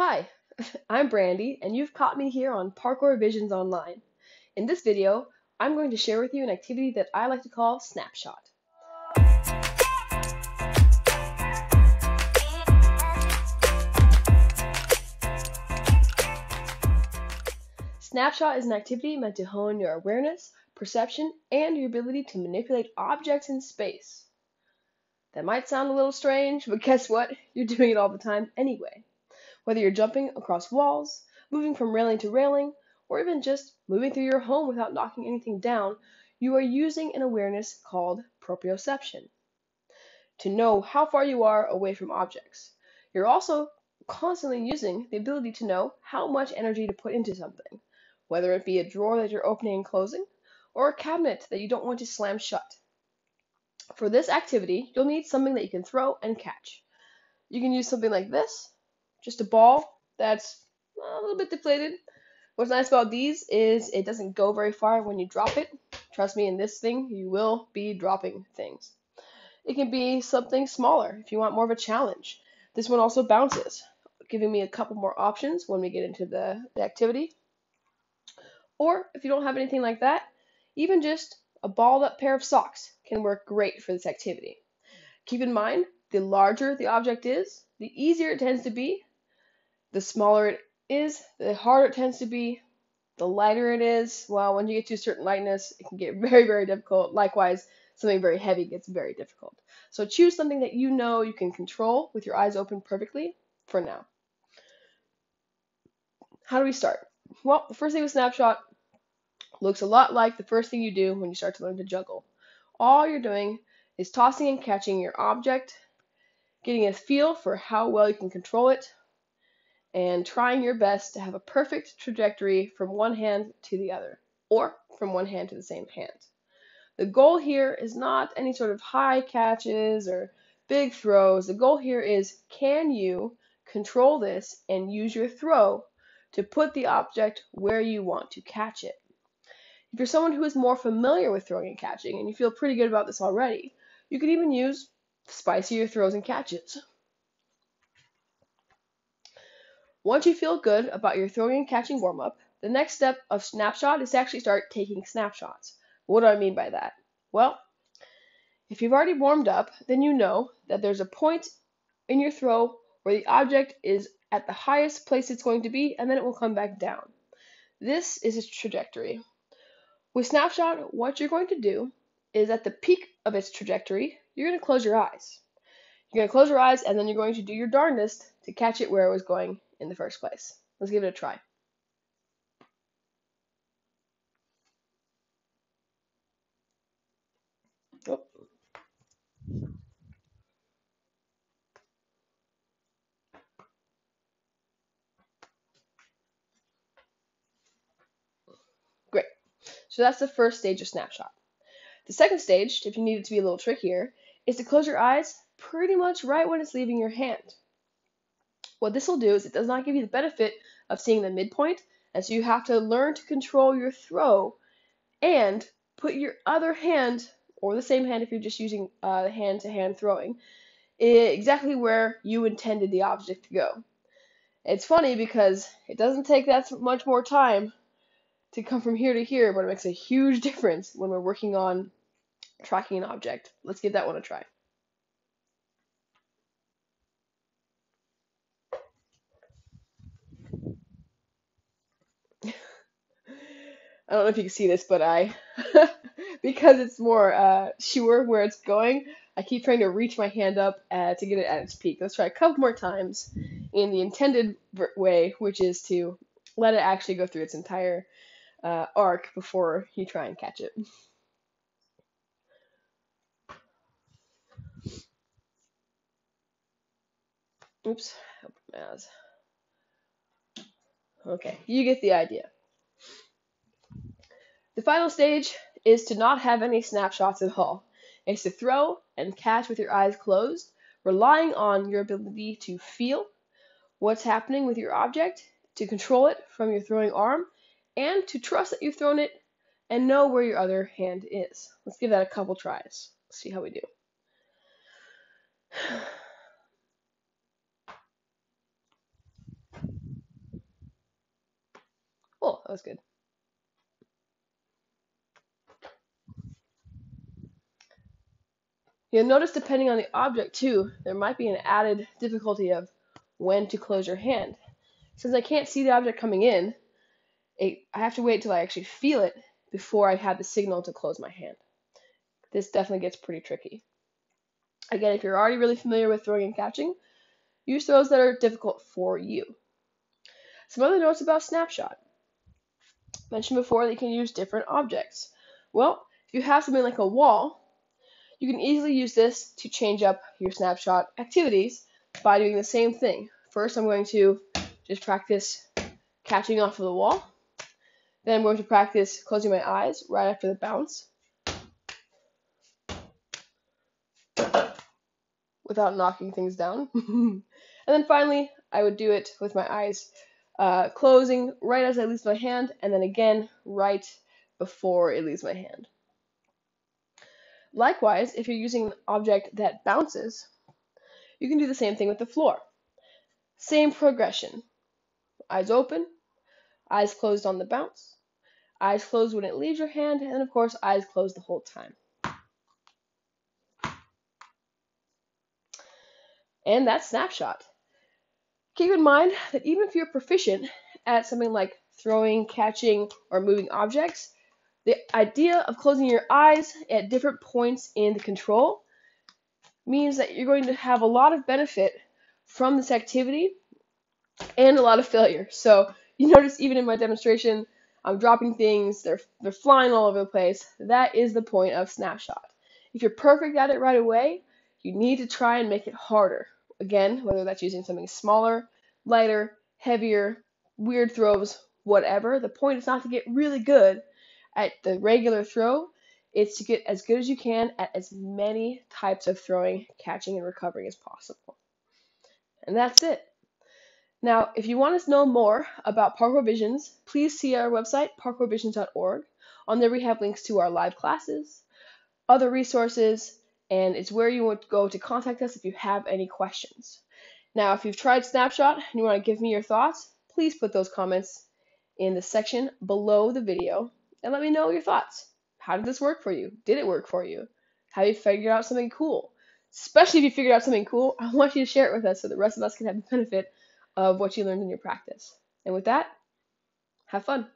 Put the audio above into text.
Hi, I'm Brandy, and you've caught me here on Parkour Visions Online. In this video, I'm going to share with you an activity that I like to call Snapshot. Snapshot is an activity meant to hone your awareness, perception, and your ability to manipulate objects in space. That might sound a little strange, but guess what? You're doing it all the time anyway. Whether you're jumping across walls, moving from railing to railing, or even just moving through your home without knocking anything down, you are using an awareness called proprioception to know how far you are away from objects. You're also constantly using the ability to know how much energy to put into something, whether it be a drawer that you're opening and closing, or a cabinet that you don't want to slam shut. For this activity, you'll need something that you can throw and catch. You can use something like this, just a ball that's a little bit deflated. What's nice about these is it doesn't go very far when you drop it. Trust me, in this thing, you will be dropping things. It can be something smaller if you want more of a challenge. This one also bounces, giving me a couple more options when we get into the activity. Or if you don't have anything like that, even just a balled up pair of socks can work great for this activity. Keep in mind, the larger the object is, the easier it tends to be. The smaller it is, the harder it tends to be. The lighter it is, well, when you get to a certain lightness, it can get very, very difficult. Likewise, something very heavy gets very difficult. So choose something that you know you can control with your eyes open perfectly for now. How do we start? Well, the first thing with Snapshot looks a lot like the first thing you do when you start to learn to juggle. All you're doing is tossing and catching your object, getting a feel for how well you can control it, and trying your best to have a perfect trajectory from one hand to the other, or from one hand to the same hand. The goal here is not any sort of high catches or big throws. The goal here is, can you control this and use your throw to put the object where you want to catch it? If you're someone who is more familiar with throwing and catching, and you feel pretty good about this already, you could even use spicier throws and catches. Once you feel good about your throwing and catching warm-up, the next step of Snapshot is to actually start taking snapshots. What do I mean by that? Well, if you've already warmed up, then you know that there's a point in your throw where the object is at the highest place it's going to be, and then it will come back down. This is its trajectory. With Snapshot, what you're going to do is at the peak of its trajectory, you're going to close your eyes. You're going to close your eyes, and then you're going to do your darndest to catch it where it was going in the first place. Let's give it a try. Oh. Great. So that's the first stage of Snapshot. The second stage, if you need it to be a little trickier, is to close your eyes pretty much right when it's leaving your hand. What this will do is it does not give you the benefit of seeing the midpoint, and so you have to learn to control your throw and put your other hand, or the same hand if you're just using hand-to-hand throwing, exactly where you intended the object to go. It's funny because it doesn't take that much more time to come from here to here, but it makes a huge difference when we're working on tracking an object. Let's give that one a try. I don't know if you can see this, but because it's more sure where it's going, I keep trying to reach my hand up to get it at its peak. Let's try a couple more times in the intended way, which is to let it actually go through its entire arc before you try and catch it. Oops. Okay, you get the idea. The final stage is to not have any snapshots at all. It's to throw and catch with your eyes closed, relying on your ability to feel what's happening with your object, to control it from your throwing arm, and to trust that you've thrown it and know where your other hand is. Let's give that a couple tries. See how we do. that was good. You'll notice depending on the object too, there might be an added difficulty of when to close your hand. Since I can't see the object coming in, I have to wait till I actually feel it before I have the signal to close my hand. This definitely gets pretty tricky. Again, if you're already really familiar with throwing and catching, use throws that are difficult for you. Some other notes about Snapshot. Mentioned before that you can use different objects. Well, if you have something like a wall, you can easily use this to change up your Snapshot activities by doing the same thing. First, I'm going to just practice catching off of the wall. Then I'm going to practice closing my eyes right after the bounce without knocking things down. And then finally, I would do it with my eyes closing right as I leave my hand, and then again right before it leaves my hand. Likewise, if you're using an object that bounces, you can do the same thing with the floor. Same progression. Eyes open, eyes closed on the bounce, eyes closed when it leaves your hand, and of course, eyes closed the whole time. And that's Snapshot. Keep in mind that even if you're proficient at something like throwing, catching, or moving objects, the idea of closing your eyes at different points in the control means that you're going to have a lot of benefit from this activity and a lot of failure. So you notice even in my demonstration, I'm dropping things, they're flying all over the place. That is the point of Snapshot. If you're perfect at it right away, you need to try and make it harder. Again, whether that's using something smaller, lighter, heavier, weird throws, whatever. The point is not to get really good at the regular throw. It's to get as good as you can at as many types of throwing, catching, and recovering as possible. And that's it. Now, if you want to know more about Parkour Visions, please see our website, parkourvisions.org. On there we have links to our live classes, other resources, and it's where you would go to contact us if you have any questions. Now, if you've tried Snapshot and you want to give me your thoughts, please put those comments in the section below the video and let me know your thoughts. How did this work for you? Did it work for you? Have you figured out something cool? Especially if you figured out something cool, I want you to share it with us so the rest of us can have the benefit of what you learned in your practice. And with that, have fun.